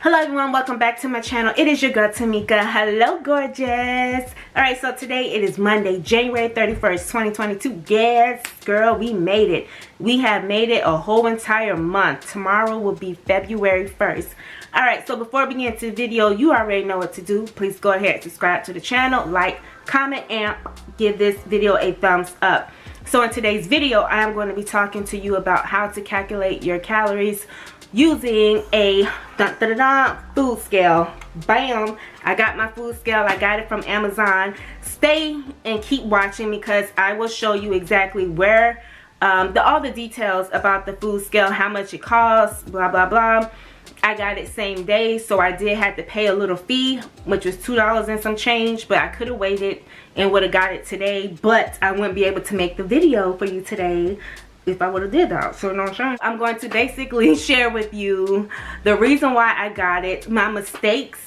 Hello everyone, welcome back to my channel. It is your girl Tamika. Hello gorgeous. Alright, so today it is Monday, January 31st, 2022. Yes, girl, we made it. We have made it a whole entire month. Tomorrow will be February 1st. Alright, so before we get into the video, you already know what to do. Please go ahead and subscribe to the channel, like, comment, and give this video a thumbs up. So in today's video, I am going to be talking to you about how to calculate your calories using a food scale. Bam! I got my food scale. I got it from Amazon. Stay and keep watching because I will show you exactly where all the details about the food scale, how much it costs, blah blah blah. I got it same day, so I did have to pay a little fee, which was $2 and some change, but I could have waited and would have got it today, but I wouldn't be able to make the video for you today if I would have did that. So, you know what I'm saying? I'm going to basically share with you the reason why I got it, my mistakes,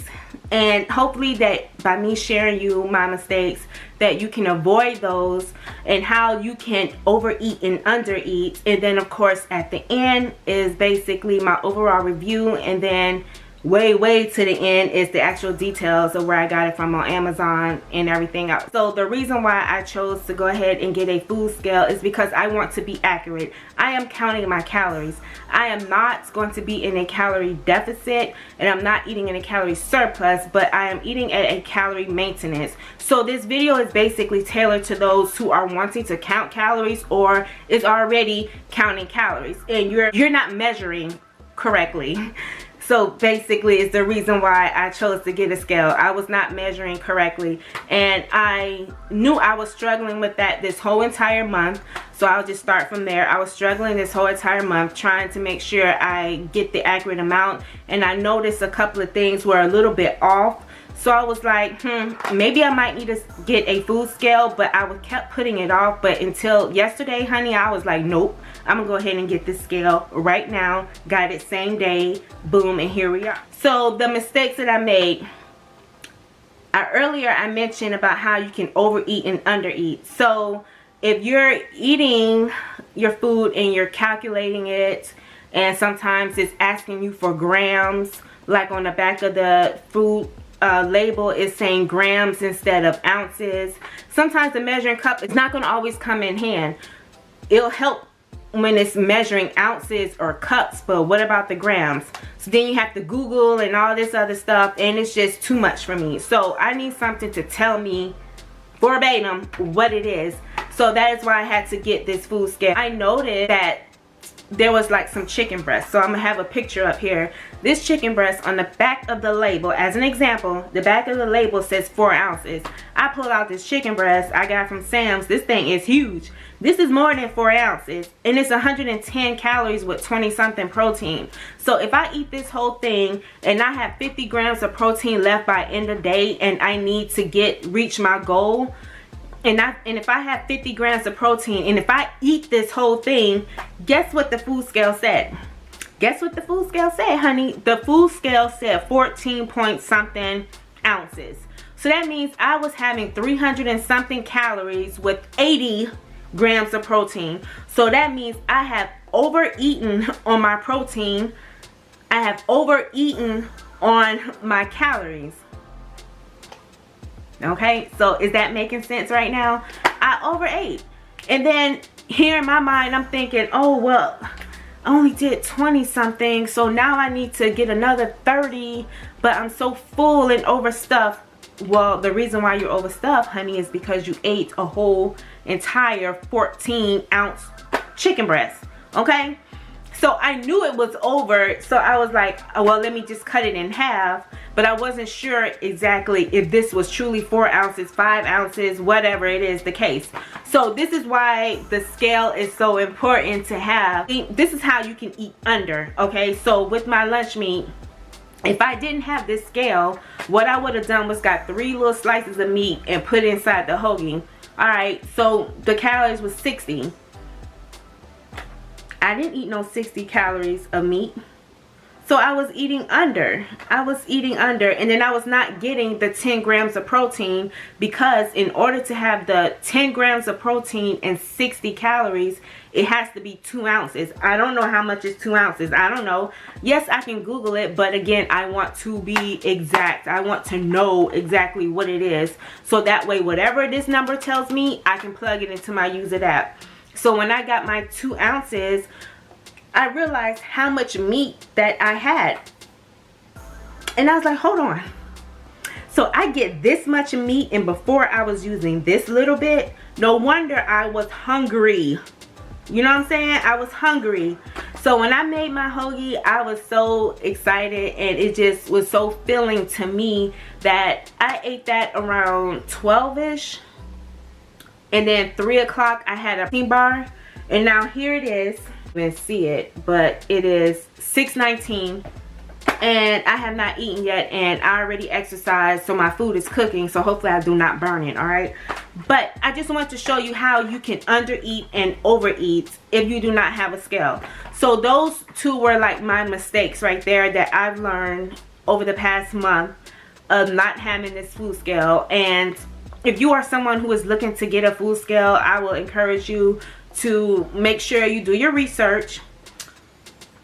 and hopefully that by me sharing you my mistakes that you can avoid those, and how you can overeat and undereat. And then of course at the end is basically my overall review, and then way to the end is the actual details of where I got it from on Amazon and everything else. So the reason why I chose to go ahead and get a food scale is because I want to be accurate. I am counting my calories. I am not going to be in a calorie deficit, and I'm not eating in a calorie surplus, but I am eating at a calorie maintenance. So this video is basically tailored to those who are wanting to count calories or is already counting calories and you're not measuring correctly. So basically it's the reason why I chose to get a scale. I was not measuring correctly, and I knew I was struggling with that this whole entire month. So I'll just start from there. I was struggling this whole entire month trying to make sure I get the accurate amount, and I noticed a couple of things were a little bit off. So I was like, maybe I might need to get a food scale, but I kept putting it off. But until yesterday, honey, I was like, nope, I'm gonna go ahead and get this scale right now. Got it same day, boom, and here we are. So the mistakes that I made, earlier I mentioned about how you can overeat and undereat. So if you're eating your food and you're calculating it, and sometimes it's asking you for grams, like on the back of the food label is saying grams instead of ounces. Sometimes the measuring cup is not going to always come in hand. It'll help when it's measuring ounces or cups, but what about the grams? So then you have to Google and all this other stuff, and it's just too much for me. So I need something to tell me verbatim what it is. So that is why I had to get this food scale. I noticed that there was like some chicken breast, so I'm gonna have a picture up here. This chicken breast, on the back of the label, as an example, the back of the label says 4 ounces. I pulled out this chicken breast I got from Sam's. This thing is huge. This is more than 4 ounces, and it's 110 calories with 20 something protein. So if I eat this whole thing and I have 50 grams of protein left by end of day, and I need to reach my goal, and if I have 50 grams of protein, and if I eat this whole thing, guess what the food scale said? Guess what the food scale said, honey? The food scale said 14 point something ounces. So that means I was having 300 and something calories with 80 grams of protein. So that means I have overeaten on my protein. I have overeaten on my calories. Okay, so is that making sense right now? I overate, and then here in my mind I'm thinking, oh well, I only did 20 something, so now I need to get another 30, but I'm so full and overstuffed. Well, the reason why you're overstuffed, honey, is because you ate a whole entire 14-ounce chicken breast. Okay, so I knew it was over, so I was like, oh, well, let me just cut it in half. But I wasn't sure exactly if this was truly 4 ounces, 5 ounces, whatever it is the case. So this is why the scale is so important to have. This is how you can eat under, okay? So with my lunch meat, if I didn't have this scale, what I would have done was got 3 little slices of meat and put inside the hoagie. Alright, so the calories was 60. I didn't eat no 60 calories of meat. So I was eating under. And then I was not getting the 10 grams of protein, because in order to have the 10 grams of protein and 60 calories, it has to be 2 ounces. I don't know how much is 2 ounces. I don't know. Yes, I can Google it, but again, I want to be exact. I want to know exactly what it is, so that way whatever this number tells me, I can plug it into my Use It app. So when I got my 2 ounces, I realized how much meat that I had. And I was like, hold on. So I get this much meat, and before I was using this little bit. No wonder I was hungry. You know what I'm saying? I was hungry. So when I made my hoagie, I was so excited, and it just was so filling to me that I ate that around 12ish. And then 3 o'clock I had a protein bar. And now here it is. You can see it, but it is 6:19. And I have not eaten yet, and I already exercised, so my food is cooking, so hopefully I do not burn it. All right, but I just want to show you how you can undereat and overeat if you do not have a scale. So those two were like my mistakes right there that I've learned over the past month of not having this food scale. And if you are someone who is looking to get a food scale, I will encourage you to make sure you do your research.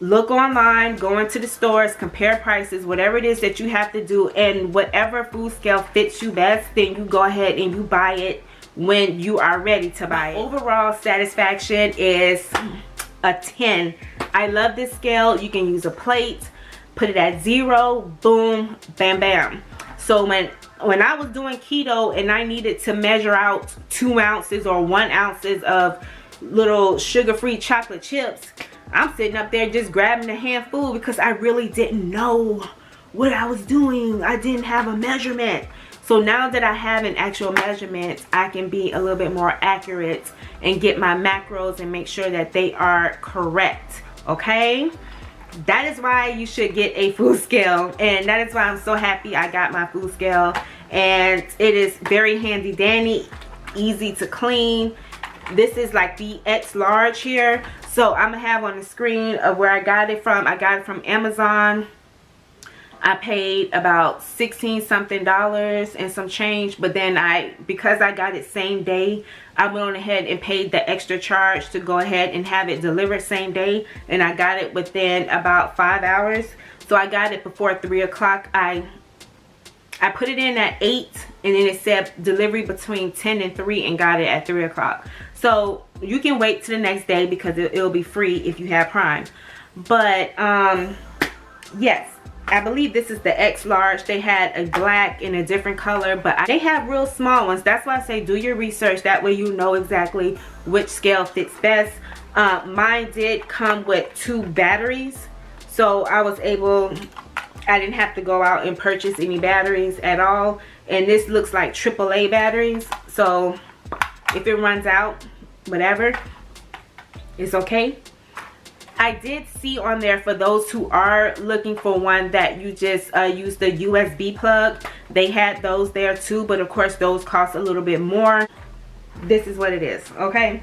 Look online, go into the stores, compare prices, whatever it is that you have to do, and whatever food scale fits you best, then you go ahead and you buy it when you are ready to buy it. Overall satisfaction is a 10. I love this scale. You can use a plate, put it at 0, boom, bam, bam. So when I was doing keto and I needed to measure out 2 ounces or 1 ounce of little sugar-free chocolate chips, I'm sitting up there just grabbing a handful because I really didn't know what I was doing. I didn't have a measurement. So now that I have an actual measurement, I can be a little bit more accurate and get my macros and make sure that they are correct. Okay? That is why you should get a food scale. And that is why I'm so happy I got my food scale. And it is very handy dandy, easy to clean. This is like the X large here. So I'm gonna have on the screen of where I got it from. I got it from Amazon. I paid about $16 something and some change, but then because I got it same day, I went on ahead and paid the extra charge to go ahead and have it delivered same day, and I got it within about 5 hours. So I got it before 3 o'clock. I put it in at 8, and then it said delivery between 10 and 3, and got it at 3 o'clock. So you can wait to the next day because it'll be free if you have Prime. But yes, I believe this is the X large. They had a black and a different color, but they have real small ones. That's why I say do your research. That way you know exactly which scale fits best. Mine did come with 2 batteries, so I didn't have to go out and purchase any batteries at all. And this looks like AAA batteries, so if it runs out, whatever, it's okay. I did see on there, for those who are looking for one that you just use the USB plug, they had those there too, but of course those cost a little bit more. This is what it is, okay?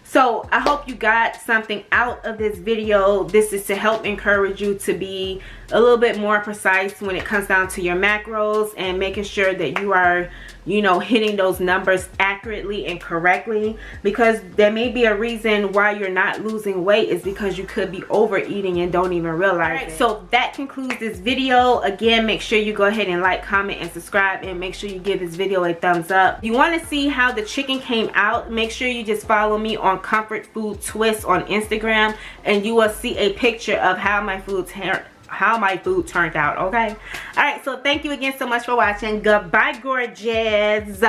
So I hope you got something out of this video. This is to help encourage you to be a little bit more precise when it comes down to your macros, and making sure that you are, you know, hitting those numbers accurately and correctly, because there may be a reason why you're not losing weight is because you could be overeating and don't even realize it. So that concludes this video. Again, make sure you go ahead and like, comment, and subscribe, and make sure you give this video a thumbs up. If you want to see how the chicken came out, make sure you just follow me on Comfort Food Twist on Instagram, and you will see a picture of how my food turned out. Okay, all right, so thank you again so much for watching. Goodbye, gorgeous.